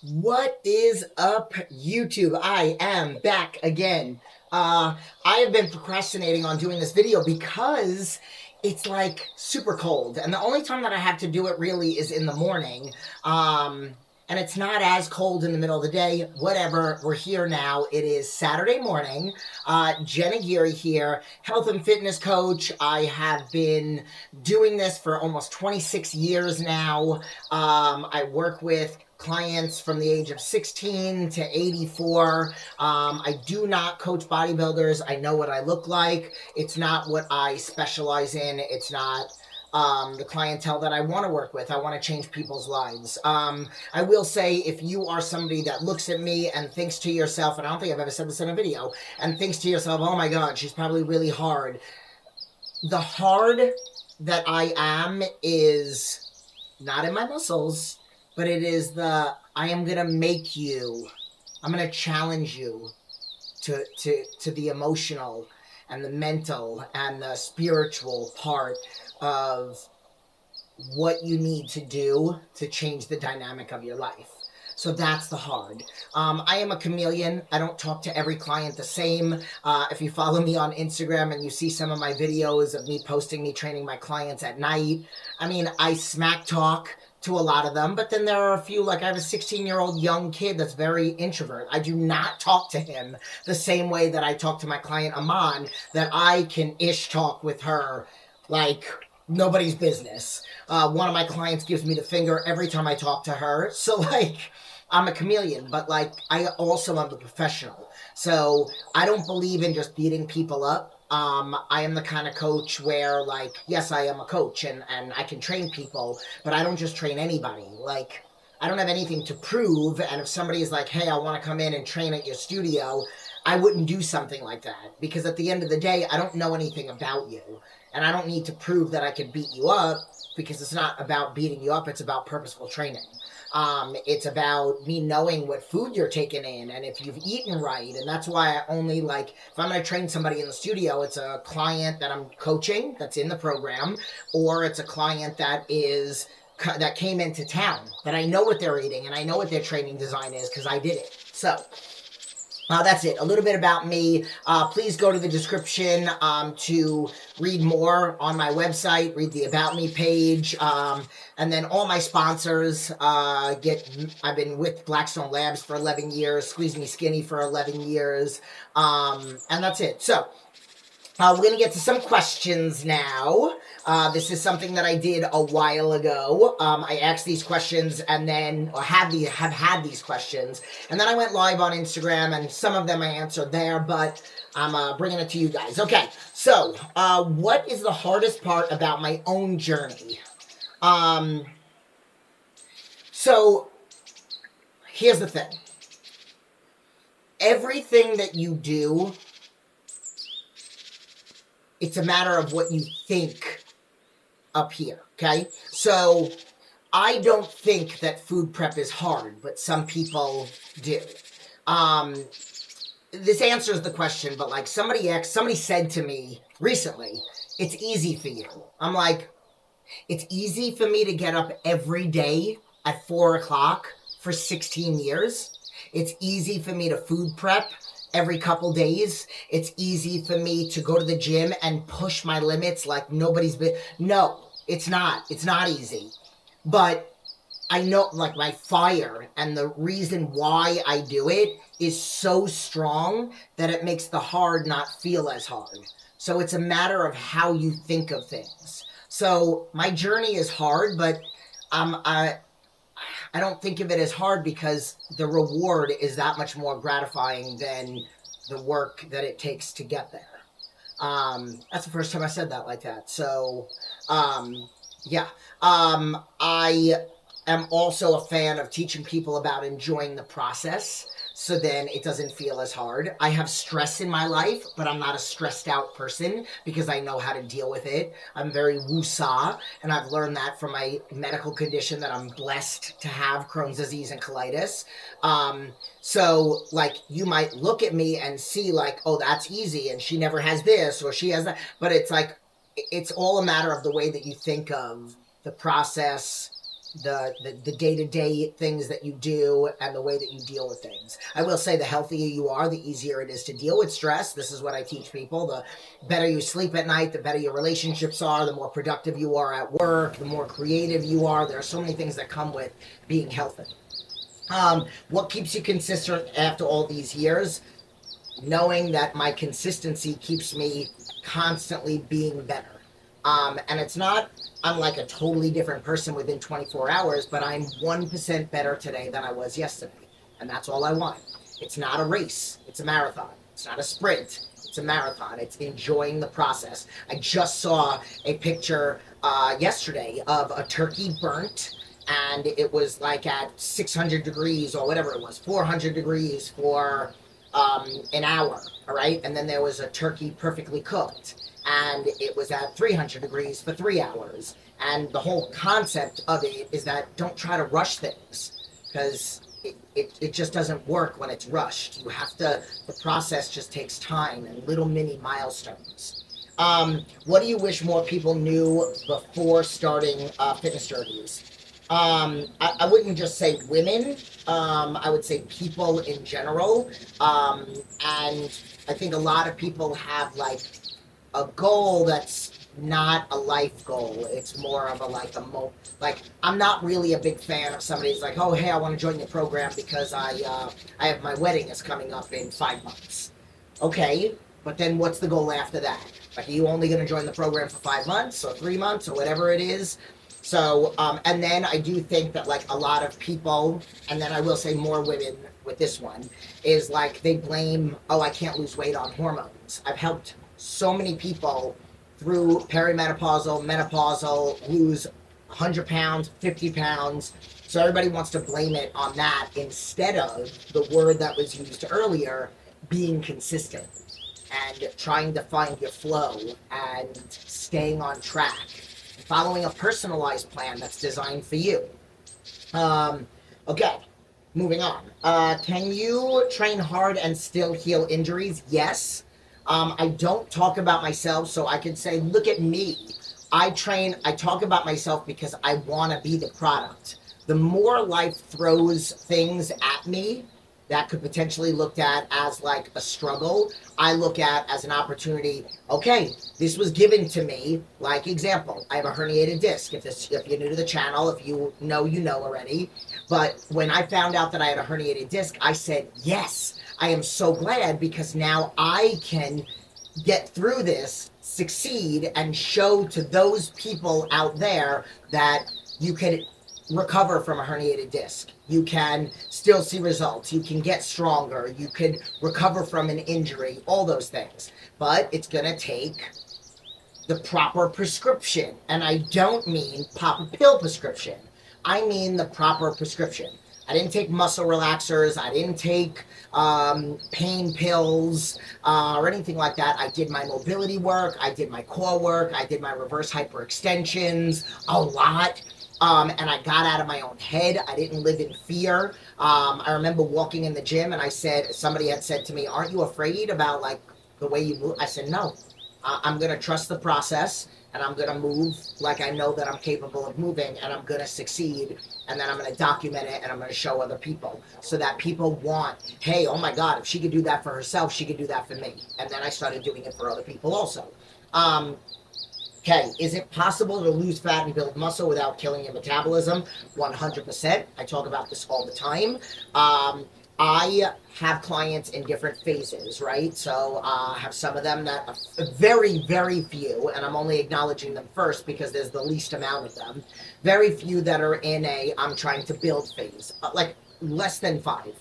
What is up, YouTube? I am back again. I have been procrastinating on doing this video because it's like super cold, and the only time that I have to do it really is in the morning. And it's not as cold in the middle of the day. Whatever, we're here now. It is Saturday morning. Jenna Geary here, health and fitness coach. I have been doing this for almost 26 years now. I work with clients from the age of 16 to 84. I do not coach bodybuilders. I know what I look like. It's not what I specialize in. It's not the clientele that I want to work with. I want to change people's lives. I will say, if you are somebody that looks at me and thinks to yourself, and I don't think I've ever said this in a video, and thinks to yourself, oh my God, she's probably really hard. The hard that I am is not in my muscles, but it is I am going to make you, I'm going to challenge you to the emotional and the mental and the spiritual part of what you need to do to change the dynamic of your life. So that's the hard. I am a chameleon. I don't talk to every client the same. If you follow me on Instagram and you see some of my videos of me posting me training my clients at night, I mean, I smack talk to a lot of them, but then there are a few, like I have a 16-year-old young kid that's very introvert. I do not talk to him the same way that I talk to my client Aman, that I can ish talk with her like nobody's business. One of my clients gives me the finger every time I talk to her. So like, I'm a chameleon, but like, I also am a professional. So I don't believe in just beating people up. I am the kind of coach where, like, yes, I am a coach and I can train people, but I don't just train anybody. Like, I don't have anything to prove. And if somebody is like, hey, I want to come in and train at your studio, I wouldn't do something like that, because at the end of the day, I don't know anything about you. And I don't need to prove that I can beat you up, because it's not about beating you up. It's about purposeful training. It's about me knowing what food you're taking in and if you've eaten right. And that's why I only, like, if I'm going to train somebody in the studio, it's a client that I'm coaching that's in the program, or it's a client that came into town, that I know what they're eating and I know what their training design is because I did it. So that's it. A little bit about me. Please go to the description to read more on my website, read the About Me page, and then all my sponsors. I've been with Blackstone Labs for 11 years, Squeeze Me Skinny for 11 years, and that's it. So we're going to get to some questions now. This is something that I did a while ago. I asked these questions and then have had these questions. And then I went live on Instagram, and some of them I answered there, but I'm bringing it to you guys. Okay, so what is the hardest part about my own journey? So here's the thing. Everything that you do, it's a matter of what you think up here, okay? So I don't think that food prep is hard, but some people do. This answers the question, but like somebody said to me recently, it's easy for you. I'm like, it's easy for me to get up every day at 4 o'clock for 16 years. It's easy for me to food prep every couple days. It's easy for me to go to the gym and push my limits like nobody's been. No, it's not. It's not easy. But I know, like, my fire and the reason why I do it is so strong that it makes the hard not feel as hard. So it's a matter of how you think of things. So my journey is hard, but I don't think of it as hard because the reward is that much more gratifying than the work that it takes to get there. That's the first time I said that like that. So, yeah. I am also a fan of teaching people about enjoying the process, so then it doesn't feel as hard. I have stress in my life, but I'm not a stressed out person because I know how to deal with it. I'm very woo-saw, and I've learned that from my medical condition that I'm blessed to have, Crohn's disease and colitis. So, like, you might look at me and see, like, oh, that's easy, and she never has this, or she has that. But it's like, it's all a matter of the way that you think of the process, the day-to-day things that you do and the way that you deal with things. I will say the healthier you are, the easier it is to deal with stress. This is what I teach people. The better you sleep at night, the better your relationships are, the more productive you are at work, the more creative you are. There are so many things that come with being healthy. What keeps you consistent after all these years? Knowing that my consistency keeps me constantly being better. And it's not, I'm like a totally different person within 24 hours, but I'm 1% better today than I was yesterday. And that's all I want. It's not a race, it's a marathon. It's not a sprint, it's a marathon. It's enjoying the process. I just saw a picture yesterday of a turkey burnt, and it was like at 600 degrees or whatever it was, 400 degrees for an hour, all right? And then there was a turkey perfectly cooked, and it was at 300 degrees for 3 hours. And the whole concept of it is that don't try to rush things, because it just doesn't work when it's rushed. You have to, the process just takes time and little mini milestones. What do you wish more people knew before starting fitness journeys? I wouldn't just say women. I would say people in general. And I think a lot of people have like a goal that's not a life goal. It's more of a like I'm not really a big fan of somebody who's like, oh hey, I want to join your program because I have my wedding is coming up in 5 months. Okay, but then what's the goal after that? Like, are you only going to join the program for 5 months or 3 months or whatever it is? So, and then I do think that like a lot of people, and then I will say more women with this one, is like they blame, oh, I can't lose weight on hormones. I've helped so many people through perimenopausal, menopausal, lose 100 pounds, 50 pounds. So everybody wants to blame it on that instead of the word that was used earlier, being consistent and trying to find your flow and staying on track, following a personalized plan that's designed for you. Okay, moving on. Can you train hard and still heal injuries? Yes. I don't talk about myself, so I can say, look at me. I talk about myself because I want to be the product. The more life throws things at me that could potentially looked at as like a struggle, I look at as an opportunity. Okay, this was given to me. Like example, I have a herniated disc. If you're new to the channel, if you know already. But when I found out that I had a herniated disc, I said, yes, I am so glad, because now I can get through this, succeed, and show to those people out there that you can recover from a herniated disc. You can still see results. You can get stronger. You can recover from an injury, all those things. But it's going to take the proper prescription. And I don't mean pop a pill prescription. I mean the proper prescription. I didn't take muscle relaxers. I didn't take pain pills or anything like that. I did my mobility work. I did my core work. I did my reverse hyperextensions a lot. And I got out of my own head. I didn't live in fear. I remember walking in the gym and somebody had said to me, aren't you afraid about like the way you move? I said, no, I'm going to trust the process, and I'm going to move like I know that I'm capable of moving, and I'm going to succeed. And then I'm going to document it, and I'm going to show other people so that people want, hey, oh my God, if she could do that for herself, she could do that for me. And then I started doing it for other people also. Okay, is it possible to lose fat and build muscle without killing your metabolism? 100%. I talk about this all the time. I have clients in different phases, right? So I have some of them that are very, very few, and I'm only acknowledging them first because there's the least amount of them. Very few that are in I'm trying to build phase, like less than 5.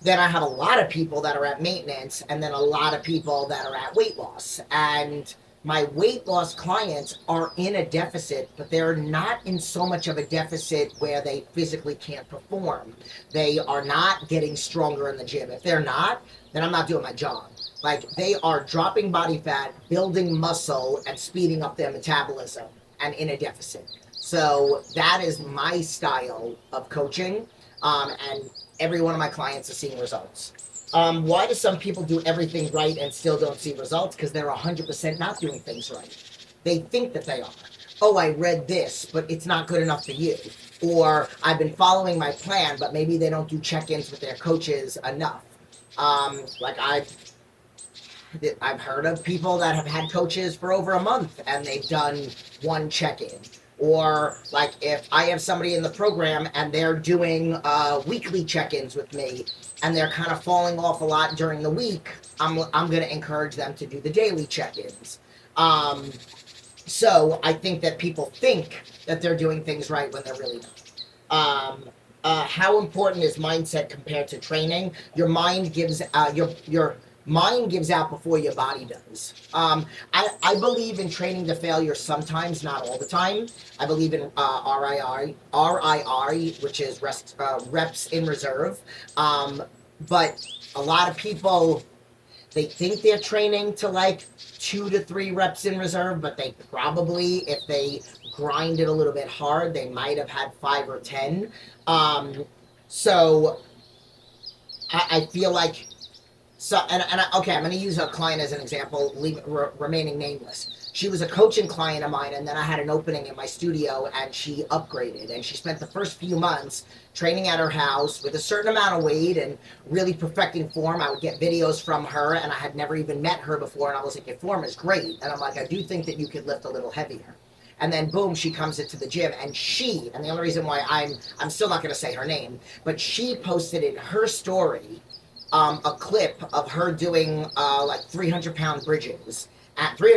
Then I have a lot of people that are at maintenance, and then a lot of people that are at weight loss. And my weight loss clients are in a deficit, but they're not in so much of a deficit where they physically can't perform. They are not getting stronger in the gym. If they're not, then I'm not doing my job. Like, they are dropping body fat, building muscle, and speeding up their metabolism, and in a deficit. So that is my style of coaching, and every one of my clients is seeing results. Why do some people do everything right and still don't see results? Because they're 100% not doing things right. They think that they are. oh, I read this, but it's not good enough for you. Or I've been following my plan, but maybe they don't do check-ins with their coaches enough. Like I've heard of people that have had coaches for over a month and they've done one check-in. Or like if I have somebody in the program and they're doing weekly check-ins with me and they're kind of falling off a lot during the week, I'm going to encourage them to do the daily check-ins. So I think that people think that they're doing things right when they're really not. How important is mindset compared to training? Your mind gives your mind gives out before your body does. I believe in training to failure sometimes, not all the time. I believe in RIR, which is reps in reserve. But a lot of people, they think they're training to like 2 to 3 reps in reserve, but they probably, if they grind it a little bit hard, they might have had 5 or 10. So I feel like, so, okay, I'm going to use a client as an example, remaining nameless. She was a coaching client of mine, and then I had an opening in my studio, and she upgraded, and she spent the first few months training at her house with a certain amount of weight and really perfecting form. I would get videos from her, and I had never even met her before, and I was like, your form is great. And I'm like, I do think that you could lift a little heavier. And then boom, she comes into the gym, and the only reason why I'm still not going to say her name, but she posted in her story a clip of her doing like 300-pound bridges,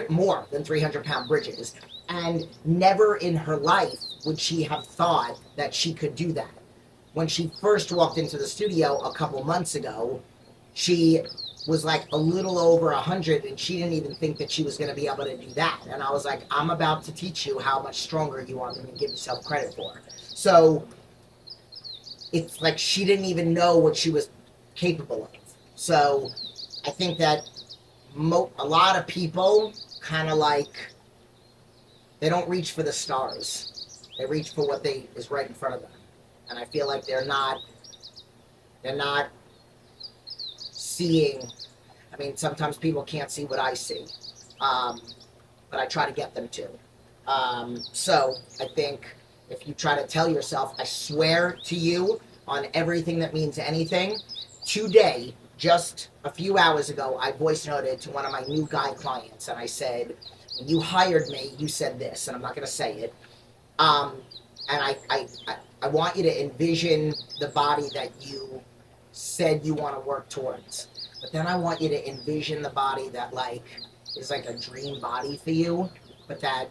more than 300-pound bridges, and never in her life would she have thought that she could do that. When she first walked into the studio a couple months ago, she was like a little over 100, and she didn't even think that she was going to be able to do that. And I was like, I'm about to teach you how much stronger you are than you give yourself credit for. So it's like she didn't even know what she was capable of. So I think that a lot of people kind of like, they don't reach for the stars. They reach for what is right in front of them. And I feel like they're not seeing. I mean, sometimes people can't see what I see, but I try to get them to. So I think if you try to tell yourself, I swear to you on everything that means anything, today, just a few hours ago, I voice noted to one of my new guy clients, and I said, when you hired me, you said this, and I'm not going to say it. And I want you to envision the body that you said you want to work towards. But then I want you to envision the body that like is like a dream body for you, but that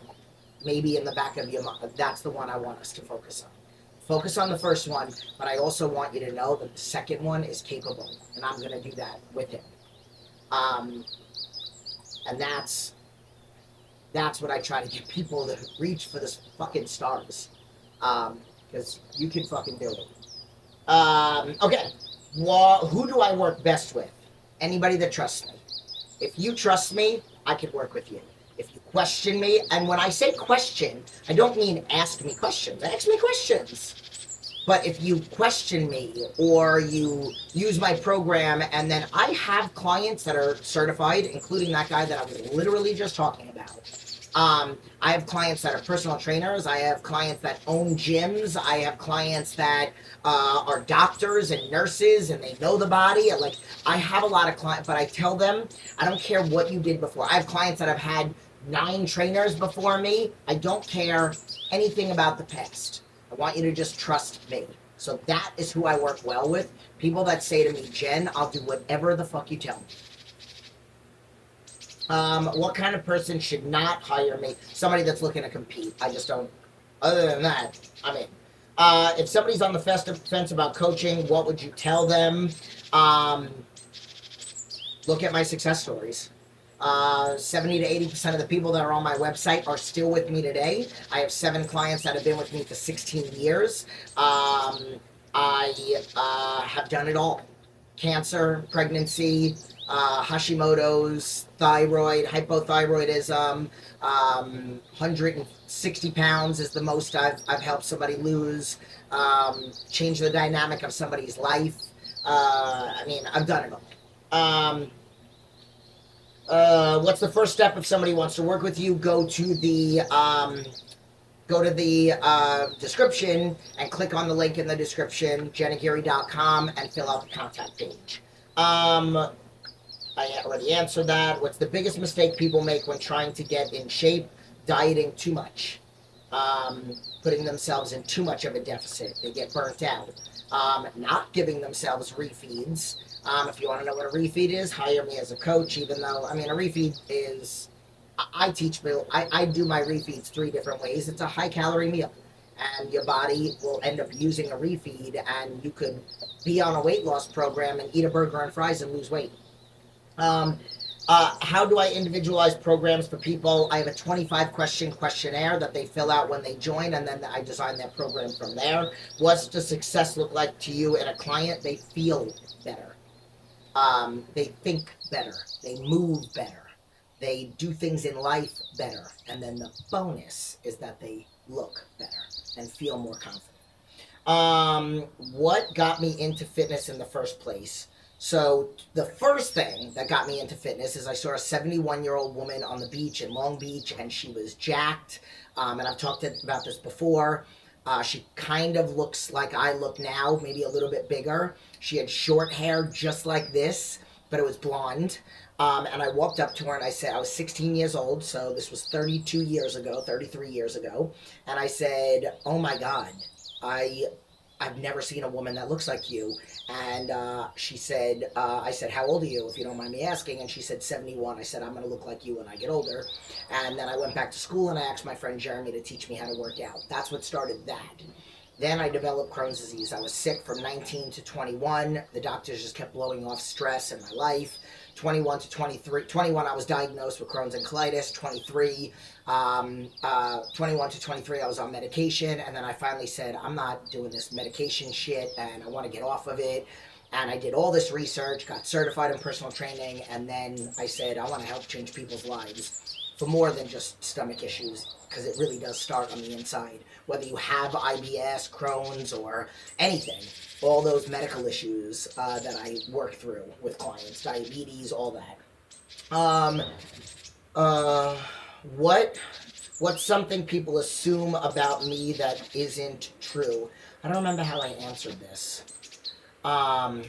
maybe in the back of your mind, that's the one I want us to focus on. Focus on the first one, but I also want you to know that the second one is capable, and I'm going to do that with him. And that's what I try to get people to reach for this fucking stars, because you can fucking do it. Okay, who do I work best with? Anybody that trusts me. If you trust me, I can work with you. If you question me, and when I say question, I don't mean ask me questions. Ask me questions. But if you question me or you use my program, and then I have clients that are certified, including that guy that I was literally just talking about. I have clients that are personal trainers. I have clients that own gyms. I have clients that are doctors and nurses, and they know the body. Like, I have a lot of clients, but I tell them, I don't care what you did before. I have clients that have had 9 trainers before me. I don't care anything about the past. I want you to just trust me. So that is who I work well with. People that say to me, Jen, I'll do whatever the fuck you tell me. What kind of person should not hire me? Somebody that's looking to compete. I just don't. Other than that, I mean, if somebody's on the fence about coaching, what would you tell them? Look at my success stories. 70 to 80% of the people that are on my website are still with me today. I have 7 clients that have been with me for 16 years. I have done it all. Cancer, pregnancy, Hashimoto's, thyroid, hypothyroidism, 160 pounds is the most I've helped somebody lose, change the dynamic of somebody's life. I mean, I've done it all. What's the first step if somebody wants to work with you? Go to the go to the description and click on the link in the description, jennageary.com, and fill out the contact page. I already answered that. What's the biggest mistake people make when trying to get in shape? Dieting too much. Putting themselves in too much of a deficit. They get burnt out. Not giving themselves refeeds. If you want to know what a refeed is, hire me as a coach, even though, I mean, a refeed is, I do my refeeds 3 different ways. It's a high calorie meal. And your body will end up using a refeed, and you could be on a weight loss program and eat a burger and fries and lose weight. How do I individualize programs for people? I have a 25-question questionnaire that they fill out when they join, and then I design their program from there. What's the success look like to you and a client? They feel better. They think better. They move better. They do things in life better. And then the bonus is that they look better and feel more confident. What got me into fitness in the first place? So the first thing that got me into fitness is I saw a 71-year-old woman on the beach in Long Beach, and she was jacked. And I've talked about this before. She kind of looks like I look now, maybe a little bit bigger. She had short hair just like this, but it was blonde. And I walked up to her and I said, I was 16 years old, so this was 33 years ago. And I said, oh my God, I've never seen a woman that looks like you. And she said, I said, how old are you, if you don't mind me asking? And she said, 71. I said, I'm going to look like you when I get older. And then I went back to school and I asked my friend Jeremy to teach me how to work out. That's what started that. Then I developed Crohn's disease. I was sick from 19 to 21. The doctors just kept blowing off stress in my life. 21 to 23. 21, I was diagnosed with Crohn's and colitis. 23, 21 to 23, I was on medication. And then I finally said, I'm not doing this medication shit, and I want to get off of it. And I did all this research, got certified in personal training, and then I said, I want to help change people's lives for more than just stomach issues, because it really does start on the inside. Whether you have IBS, Crohn's, or anything, all those medical issues that I work through with clients, diabetes, all that. What's something people assume about me that isn't true? I don't remember how I answered this. I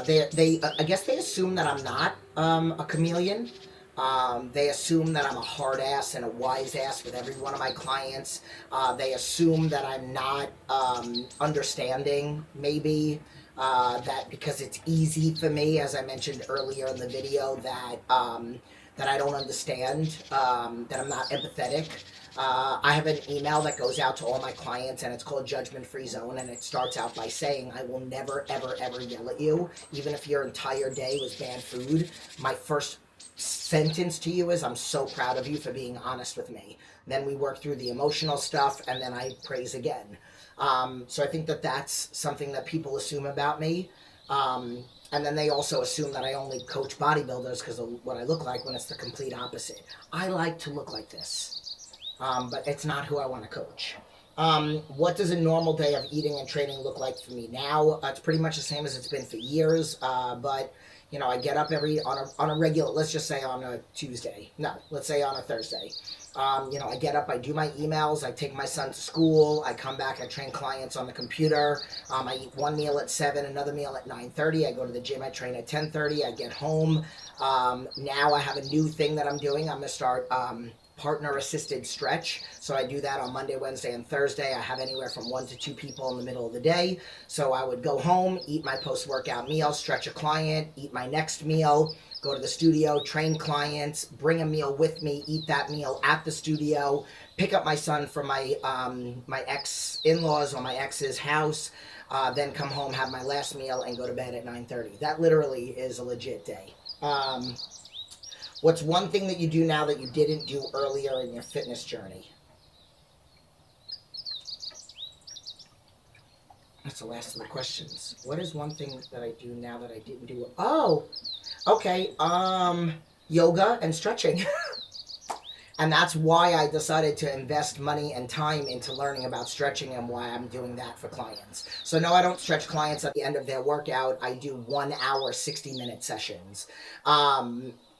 guess they assume that I'm not a chameleon. They assume that I'm a hard ass and a wise ass with every one of my clients. They assume that I'm not understanding, maybe, that because it's easy for me, as I mentioned earlier in the video, that I don't understand, that I'm not empathetic. I have an email that goes out to all my clients, and it's called Judgment Free Zone, and it starts out by saying, I will never, ever, ever yell at you, even if your entire day was bad food. My first sentence to you is, I'm so proud of you for being honest with me. Then we work through the emotional stuff, and then I praise again. So I think that that's something that people assume about me. And then they also assume that I only coach bodybuilders because of what I look like, when it's the complete opposite. I like to look like this, but it's not who I want to coach. What does a normal day of eating and training look like for me now? It's pretty much the same as it's been for years, but you know, I get up on a regular, let's just say on a Tuesday. No, let's say on a Thursday. You know, I get up, I do my emails, I take my son to school, I come back, I train clients on the computer. I eat one meal at 7, another meal at 9:30. I go to the gym, I train at 10:30. I get home. Now I have a new thing that I'm doing. I'm going to start partner assisted stretch. So I do that on Monday, Wednesday, and Thursday. I have anywhere from 1 to 2 people in the middle of the day. So I would go home, eat my post-workout meal, stretch a client, eat my next meal, go to the studio, train clients, bring a meal with me, eat that meal at the studio, pick up my son from my my ex-in-laws or my ex's house, then come home, have my last meal, and go to bed at 9:30. That literally is a legit day. What's one thing that you do now that you didn't do earlier in your fitness journey? That's the last of the questions. What is one thing that I do now that I didn't do? Oh, okay. Yoga and stretching. And that's why I decided to invest money and time into learning about stretching, and why I'm doing that for clients. So no, I don't stretch clients at the end of their workout. I do 1 hour, 60-minute sessions.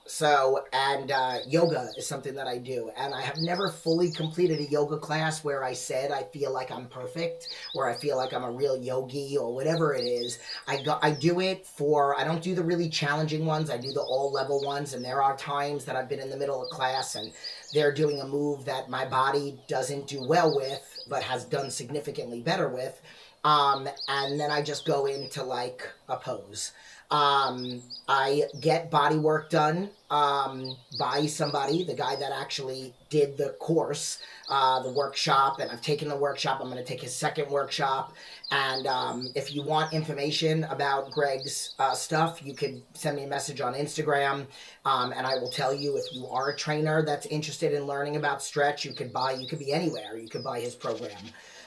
So, and yoga is something that I do. And I have never fully completed a yoga class where I said I feel like I'm perfect, where I feel like I'm a real yogi or whatever it is. I do it for, I don't do the really challenging ones. I do the all level ones. And there are times that I've been in the middle of class and they're doing a move that my body doesn't do well with, but has done significantly better with. And then I just go into like a pose. I get body work done by somebody, the guy that actually did the course, the workshop, and I've taken the workshop. I'm going to take his second workshop. And if you want information about Greg's stuff, you could send me a message on Instagram, and I will tell you. If you are a trainer that's interested in learning about stretch, you could be anywhere. You could buy his program.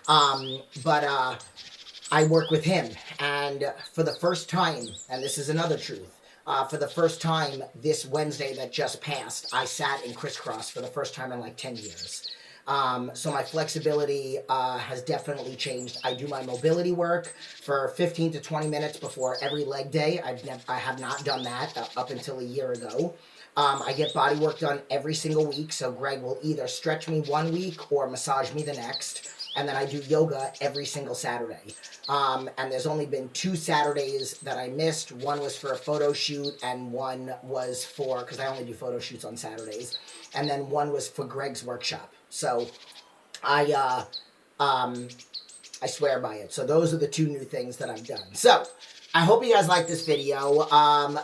But I work with him, and for the first time, and this is another truth, for the first time this Wednesday that just passed, I sat in crisscross for the first time in like 10 years. So my flexibility has definitely changed. I do my mobility work for 15 to 20 minutes before every leg day. I have not done that up until a year ago. I get body work done every single week, so Greg will either stretch me one week or massage me the next. And then I do yoga every single Saturday. And there's only been 2 Saturdays that I missed. One was for a photo shoot, and one was for, because I only do photo shoots on Saturdays, and then one was for Greg's workshop. So I swear by it. So those are the 2 new things that I've done. So I hope you guys like this video.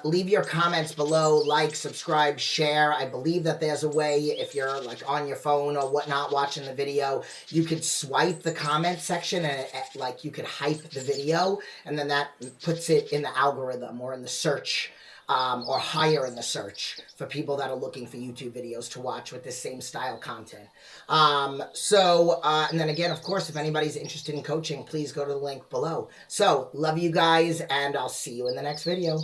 Leave your comments below, like, subscribe, share. I believe that there's a way, if you're like on your phone or whatnot watching the video, you could swipe the comment section and like you could hype the video, and then that puts it in the algorithm or in the search, or higher in the search for people that are looking for YouTube videos to watch with this same style content. And then again, of course, if anybody's interested in coaching, please go to the link below. So, love you guys, and I'll see you in the next video.